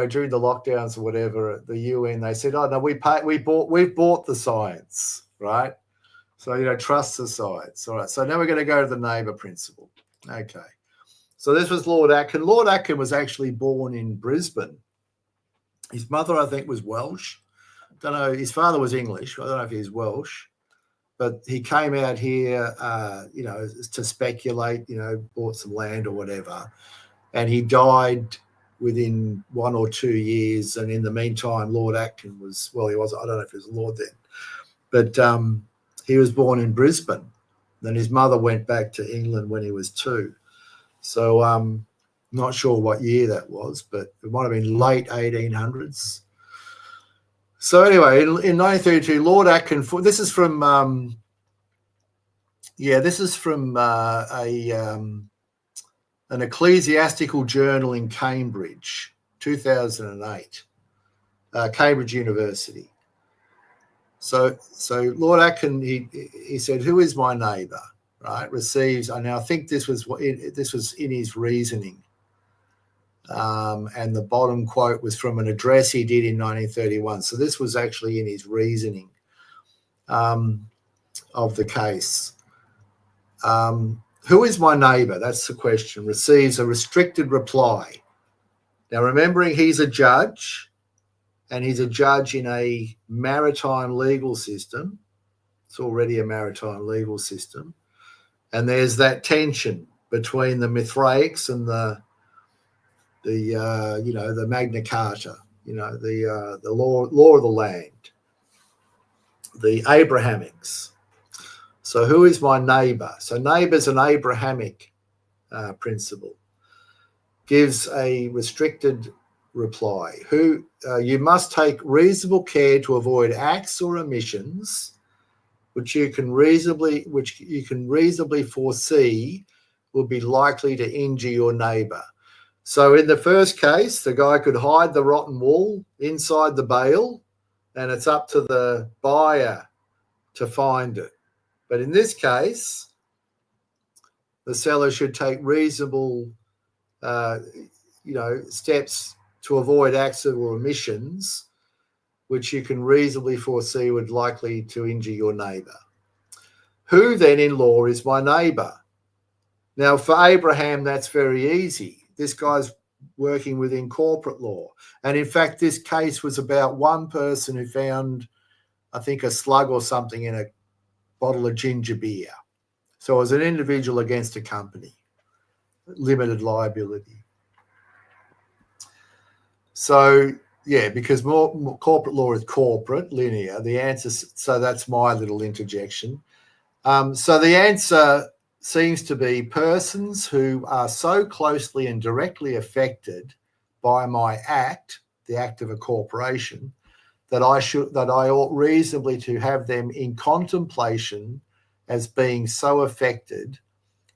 during the lockdowns or whatever at the UN, they said, oh no, we've bought the science, right? So trust the science. All right. So now we're going to go to the neighbour principle. Okay. So this was Lord Atkin. Lord Atkin was actually born in Brisbane. His mother, I think, was Welsh. Don't know. His father was English. I don't know if he's Welsh, but he came out here, to speculate. Bought some land or whatever, and he died within 1 or 2 years. And in the meantime, Lord Atkin was, well, he was, I don't know if he was a lord then, but he was born in Brisbane. Then his mother went back to England when he was 2. So not sure what year that was, but it might have been late 1800s. So anyway, in 1932, Lord Atkin, this is from an ecclesiastical journal in Cambridge, 2008, Cambridge University. So Lord Atkin, he said, who is my neighbour, right? Receives, and I think this was in his reasoning. And the bottom quote was from an address he did in 1931. So this was actually in his reasoning of the case. Who is my neighbour? That's the question. Receives a restricted reply. Now, remembering he's a judge, and he's a judge in a maritime legal system. It's already a maritime legal system. And there's that tension between the Mithraics and the Magna Carta, the law of the land, the Abrahamics. So who is my neighbour? So neighbour's an Abrahamic principle. Gives a restricted reply. You must take reasonable care to avoid acts or omissions which you can reasonably foresee will be likely to injure your neighbour. So in the first case, the guy could hide the rotten wool inside the bale, and it's up to the buyer to find it. But in this case, the seller should take reasonable steps to avoid acts or omissions which you can reasonably foresee would likely to injure your neighbour. Who then in law is my neighbour? Now, for Abraham, that's very easy. This guy's working within corporate law. And in fact, this case was about one person who found, I think, a slug or something in a bottle of ginger beer. So it was an individual against a company, limited liability. So, yeah, because more corporate law is corporate, linear. The answer, so that's my little interjection. So the answer seems to be persons who are so closely and directly affected by my act, the act of a corporation, that I ought reasonably to have them in contemplation as being so affected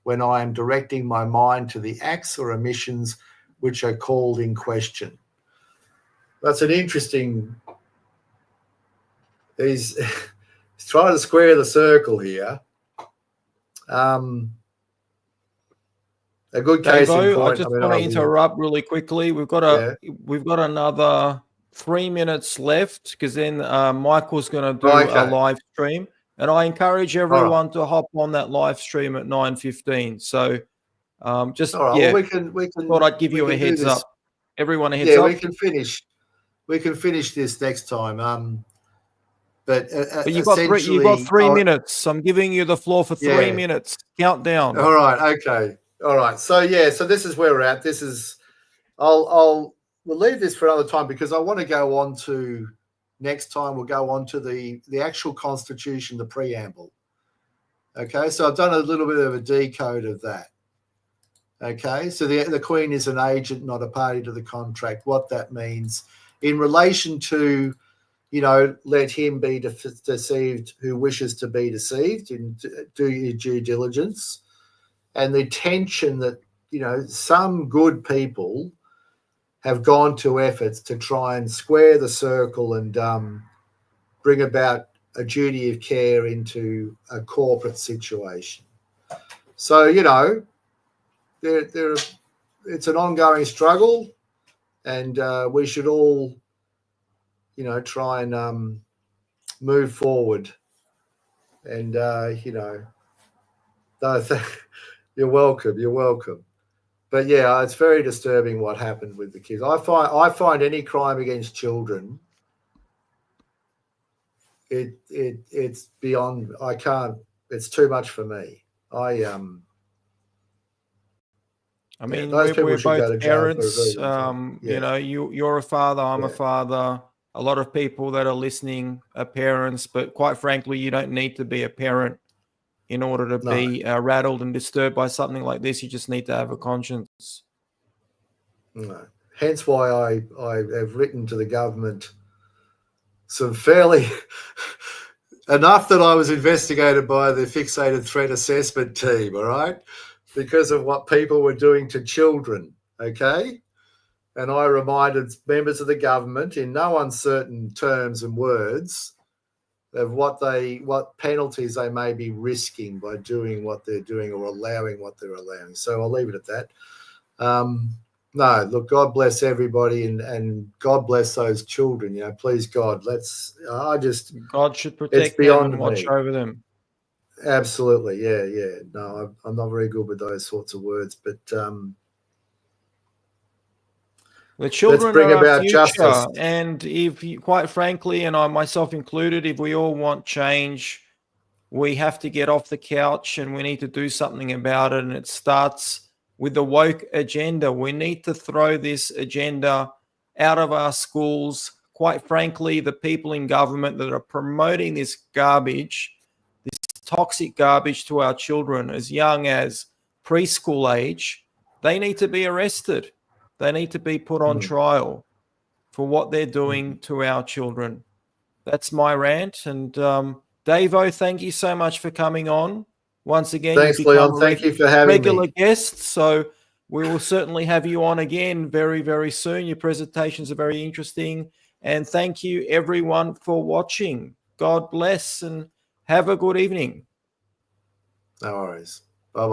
when I am directing my mind to the acts or omissions which are called in question. That's an interesting. He's trying to square the circle here. A good case in point. I just want to interrupt really quickly. We've got another 3 minutes left because then Michael's going to do a live stream, and I encourage everyone to hop on that live stream at 9:15. So we can thought I'd give you a heads up. Everyone a heads up. Yeah, we can finish this next time. But you've got 3 minutes. I'm giving you the floor for 3 minutes. Countdown. All right. Okay. All right. So this is where we're at. This is. We'll leave this for another time because I want to go on to next time. We'll go on to the actual Constitution, the preamble. Okay. So I've done a little bit of a decode of that. Okay. So the Queen is an agent, not a party to the contract. What that means in relation to, let him be deceived who wishes to be deceived, and do your due diligence. And the tension that, some good people have gone to efforts to try and square the circle and bring about a duty of care into a corporate situation. So, it's an ongoing struggle, and we should all, try and move forward. And, you're welcome. You're welcome. But yeah, it's very disturbing what happened with the kids. I find any crime against children, it's beyond. I can't. It's too much for me. I mean, we're both parents. You're a father. I'm a father. A lot of people that are listening are parents, but quite frankly, you don't need to be a parent in order to be rattled and disturbed by something like this. You just need to have a conscience. No. Hence why I have written to the government some fairly enough that I was investigated by the Fixated Threat Assessment Team, all right, because of what people were doing to children, okay? And I reminded members of the government in no uncertain terms and words of what penalties they may be risking by doing what they're doing or allowing what they're allowing. So I'll leave it at that. No, look, God bless everybody, and God bless those children. You know, please God, God should it's protect them beyond and watch me. over them. Absolutely, yeah. No, I'm not very good with those sorts of words, but the children bring are our about future, justice. and if you, quite frankly, and I myself included, if we all want change, we have to get off the couch and we need to do something about it. And it starts with the woke agenda. We need to throw this agenda out of our schools. Quite frankly, the people in government that are promoting this garbage, this toxic garbage to our children as young as preschool age, they need to be arrested. They need to be put on trial for what they're doing to our children. That's my rant. And Dave O, thank you so much for coming on. Once again, Thanks, you've become Leon. Thank you for having regular me. guest. So we will certainly have you on again very, very soon. Your presentations are very interesting. And thank you, everyone, for watching. God bless and have a good evening. No worries. Bye-bye.